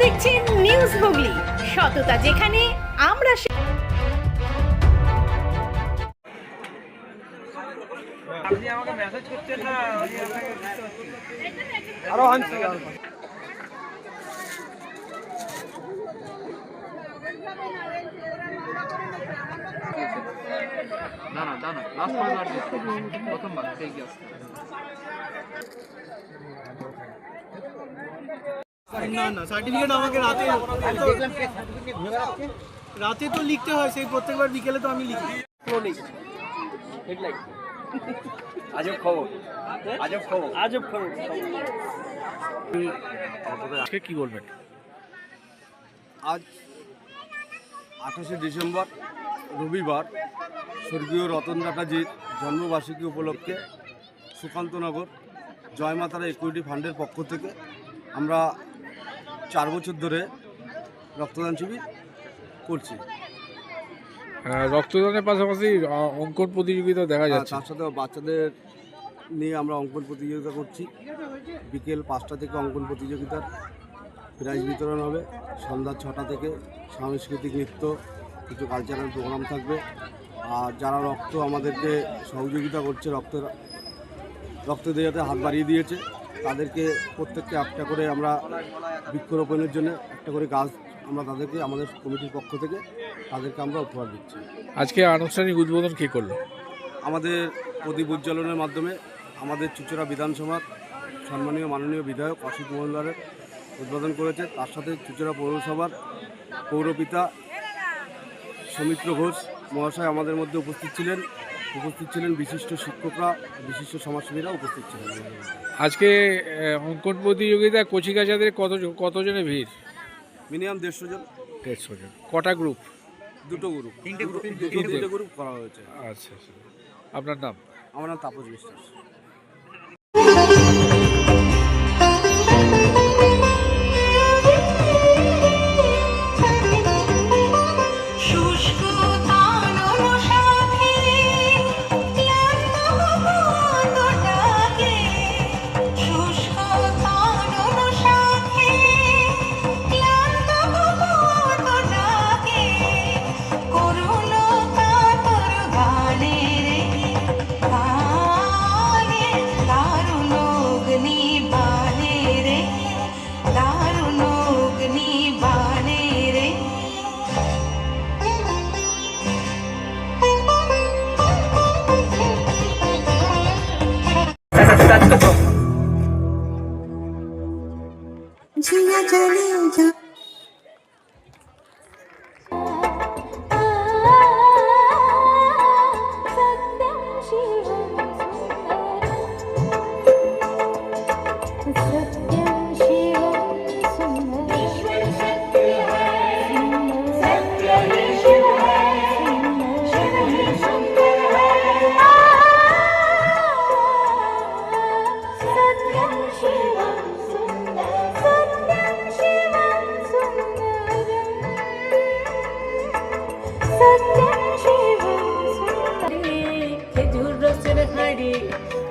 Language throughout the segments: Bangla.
দেখছেন নিউজ হুগলি, সততা যেখানে আমরা আপনি আমাকে মেসেজ করছেন না, আরো আনছি না না না লাস্ট বার প্রথমবার ঠিক আছে। না না সার্টিফিকেট আমাকে রাতে তো লিখতে হয়, সেই প্রত্যেকবার বিকেলে তো আমি লিখি। আজব খবর, আজব খবর, আজব খবর। আজকে কি বলবেন? আজ 28শে ডিসেম্বর রবিবার স্বর্গীয় রতন টাটাজির জন্মবার্ষিকী উপলক্ষে সুকান্তনগর জয়মাতারা ইকুইটি ফান্ডের পক্ষ থেকে আমরা 4 বছর ধরে রক্তদান শিবির করছি। রক্তদানের পাশাপাশি অঙ্কন প্রতিযোগিতা দেখা যাচ্ছে, তার সাথে বাচ্চাদের নিয়ে আমরা অঙ্কন প্রতিযোগিতা করছি। বিকেল 5টা থেকে অঙ্কন প্রতিযোগিতার প্রাইজ বিতরণ হবে। সন্ধ্যা 6টা থেকে সাংস্কৃতিক নৃত্য, কিছু কালচারাল প্রোগ্রাম থাকবে। আর যারা রক্ত আমাদেরকে সহযোগিতা করছে, রক্ত দেওয়াতে হাত বাড়িয়ে দিয়েছে, তাদেরকে প্রত্যেককে একটা করে আমরা বৃক্ষরোপণের জন্য একটা করে গাছ আমরা তাদেরকে আমাদের কমিটির পক্ষ থেকে তাদেরকে আমরা উপহার দিচ্ছি। আজকে আনুষ্ঠানিক উদ্বোধন কে করলো? আমাদের প্রদীপ উজ্জ্বলনের মাধ্যমে আমাদের চুঁচুড়া বিধানসভার সম্মানীয় মাননীয় বিধায়ক অসিত মহল্লারের উদ্বোধন করেছে। তার সাথে চুঁচুড়া পৌরসভার পৌরপিতা সৌমিত্র ঘোষ মহাশয় আমাদের মধ্যে উপস্থিত ছিলেন বিশিষ্ট শিক্ষকরা, বিশিষ্ট সমাজসেবীরা উপস্থিত ছিলেন। আজকে অঙ্কন প্রতিযোগিতা কচিকাচাদের কতজনের ভিড়? মিনিমাম 150 জন। 150 জন। কটা গ্রুপ? দুটো গ্রুপ, তিনটে গ্রুপ করা হয়েছে। আচ্ছা আচ্ছা। আপনার নাম? আমার নাম তাপস বিশ্বাস। जिया चले जा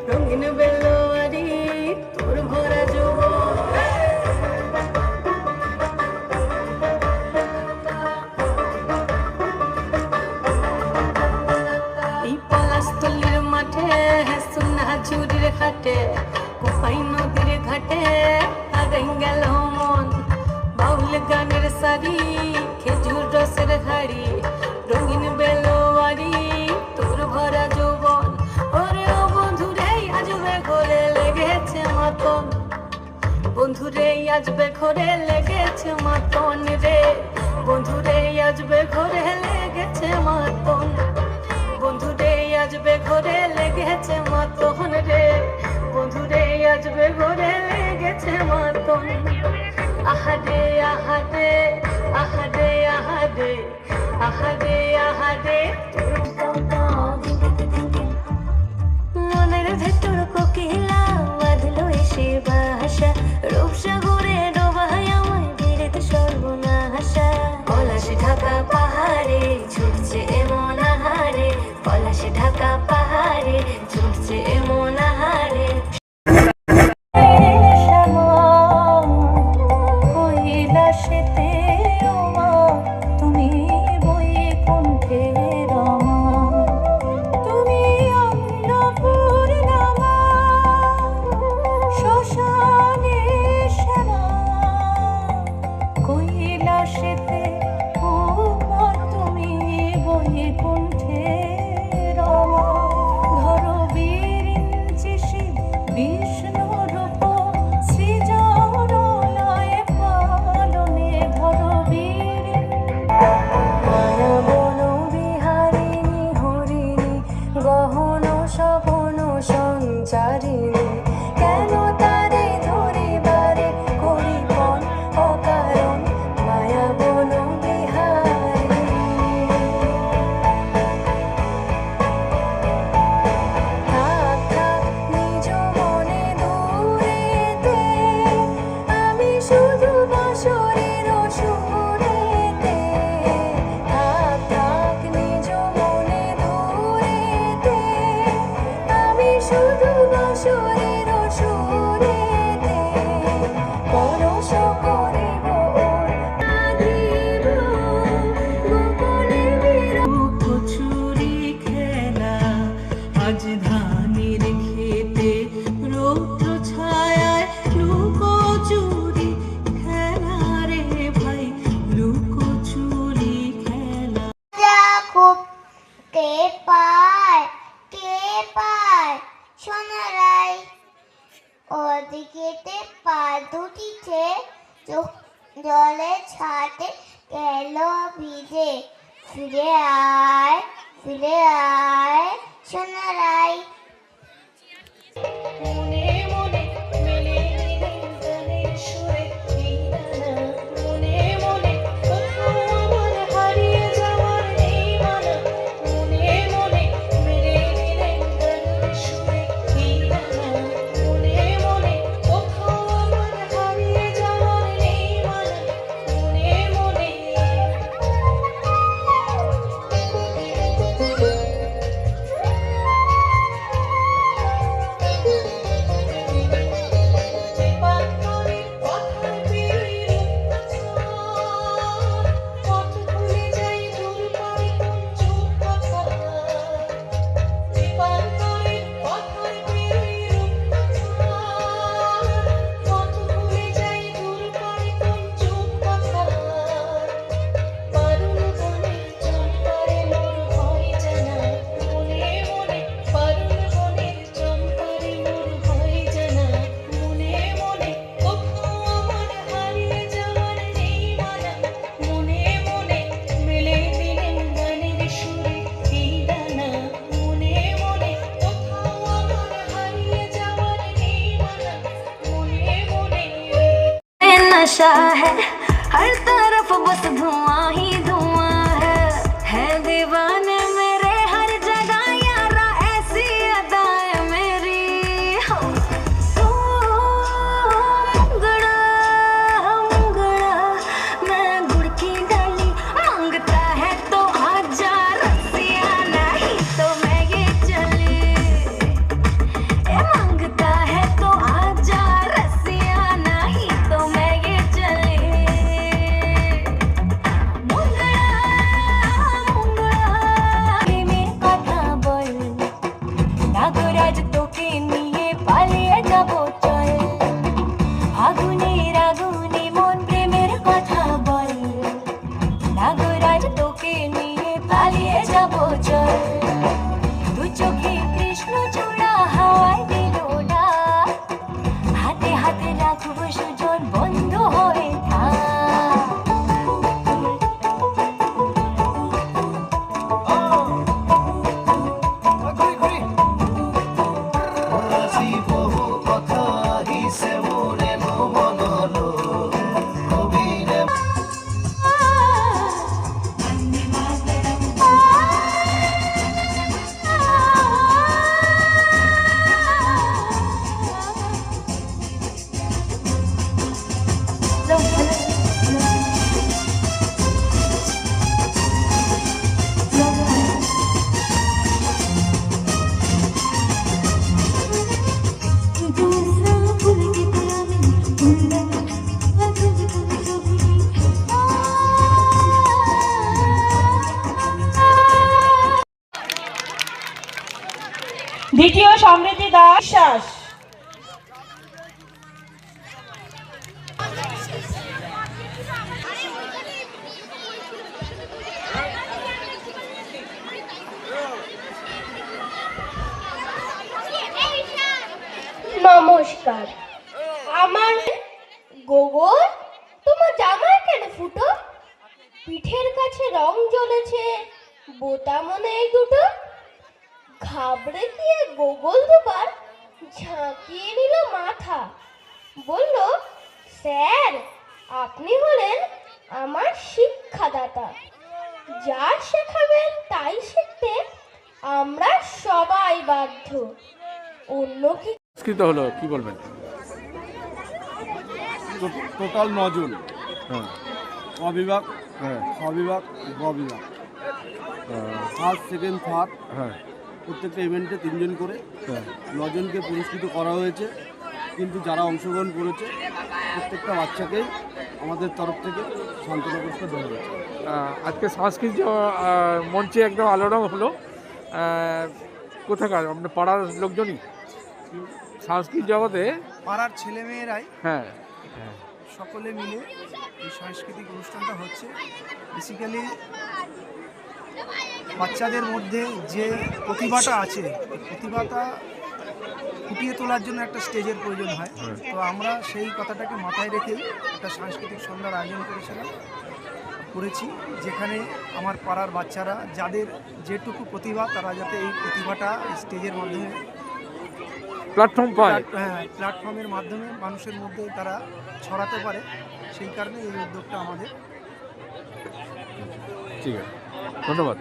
রঙিন বেলোয়ারি তোর ভরা যৌবন, এই পলাশতলির মাঠে সোনা ঝুড়ির ঘাটে, কোপাই নদীর ঘাটে আগাই গেল মন। বাউল গানের সারি, খেজুর রসের হাড়ি, রঙিন বেলোয়ারি তোর ভরা যৌবন। ওরে ও বন্ধুরে আজবে ঘরে লেগেছে মাতন, বন্ধুরে আজবে ঘরে লেগেছে মাতন রে, বন্ধুরে আজবে ঘরে লেগেছে মাতন, বন্ধুরে আজবে ঘরে লেগেছে মাতন রে, বন্ধুরে আজবে ঘরে লেগেছে মাতন। আহারে আহারে আহারে আহারে আহারে আহারে মনের ভেতর কোকিলা বাঁধলো এসে বাসা, রূপসাগরে ডোবায় আমায় বেড়েতে সর্বনাশা। পলাশ ঢাকা পাহাড়ে ছুটছে এমন আহারে, পলাশ ঢাকা পাহাড়ে ছুটছে এমন আহারে। কৈলাস যেতে পা দুটিতে চোখ জলে ছাতে গেল ভিজে ফিরে আয় সোনারাই মনে মনে মেলে গানের সুরে ঠিকানা মনে মনে কোথাও আমার হারিয়ে যাওয়ার নেই মানা মনে মনে মেলে গানের সুরে ঠিকানা মনে মনে কোথাও আমার হারিয়ে যাওয়ার নেই মানা মনে মনে नशा है हर तरफ बस धुआं ही धुआं है दीवाने मेरे हर जगह यारा ऐसी अदाएं मेरी हो मुंगड़ा मुंगड़ा मैं गुड़ की डाली मांगता है तो आजा रसिया नहीं तो मैं ये चली मांगता है तो आजा रसिया नहीं तो मैं ये चली मुंगड़ा मुंगड़ा में कथा बोल नागराज তোকে নিয়ে পালিয়ে যাব চল আগুনে রাগুনে মন প্রেমের কথা বল নাগরাজ তোকে নিয়ে পালিয়ে যাব চল দু চোখে কৃষ্ণ চূড়া হাওয়ায় দিল না হাতে হাতে রাখবো সুজন বন্ধু হয়ে থাক দ্বিতীয় সমৃদ্ধি দাস বিশ্বাস নমস্কার আমার গোবর তোমার জামায় কেন ফুটো পিঠের কাছে রং জ্বলেছে বোতামও নেই দুটো ঘাবড়ে গিয়ে গোগল দুবার ঝাঁকিয়ে নিল মাথা বলল স্যার আপনি হলেন আমার শিক্ষাদাতা যার শেখাবেন তাই শিখতে আমরা সবাই বাধ্য অন্য কি সংস্কৃত হলো কি বলবেন? টোটাল 9 জন হ্যাঁ ক বিভাগ হ্যাঁ খ বিভাগ গ বিভাগ ফার্স্ট সেকেন্ড থার্ড হ্যাঁ প্রত্যেকটা ইভেন্টে 3 জন করে হ্যাঁ 9 জনকে পুরস্কৃত করা হয়েছে কিন্তু যারা অংশগ্রহণ করেছে প্রত্যেকটা বাচ্চাকেই আমাদের তরফ থেকে সান্ত্বনা পুরস্কার দেওয়া হয়েছে। আজকে সাংস্কৃতিক মঞ্চে একদম আলোড়ন হলো কোথাকার আপনার পাড়ার লোকজনই সাংস্কৃতিক জগতে পাড়ার ছেলেমেয়েরাই হ্যাঁ সকলে মিলে এই সাংস্কৃতিক অনুষ্ঠানটা হচ্ছে। বেসিক্যালি বাচ্চাদের মধ্যে যে প্রতিভাটা আছে, এই প্রতিভাটা ফুটিয়ে তোলার জন্য একটা স্টেজের প্রয়োজন হয়। তো আমরা সেই কথাটাকে মাথায় রেখেই একটা সাংস্কৃতিক সন্ধ্যার আয়োজন করেছি, যেখানে আমার পাড়ার বাচ্চারা যাদের যেটুকু প্রতিভা তারা যাতে এই প্রতিভাটা স্টেজের মাধ্যমে প্ল্যাটফর্ম পায়। প্ল্যাটফর্মের মাধ্যমে মানুষের মধ্যে তারা ছড়াতে পারে, সেই কারণে এই উদ্যোগটা আমাদের। ঠিক আছে, ধন্যবাদ।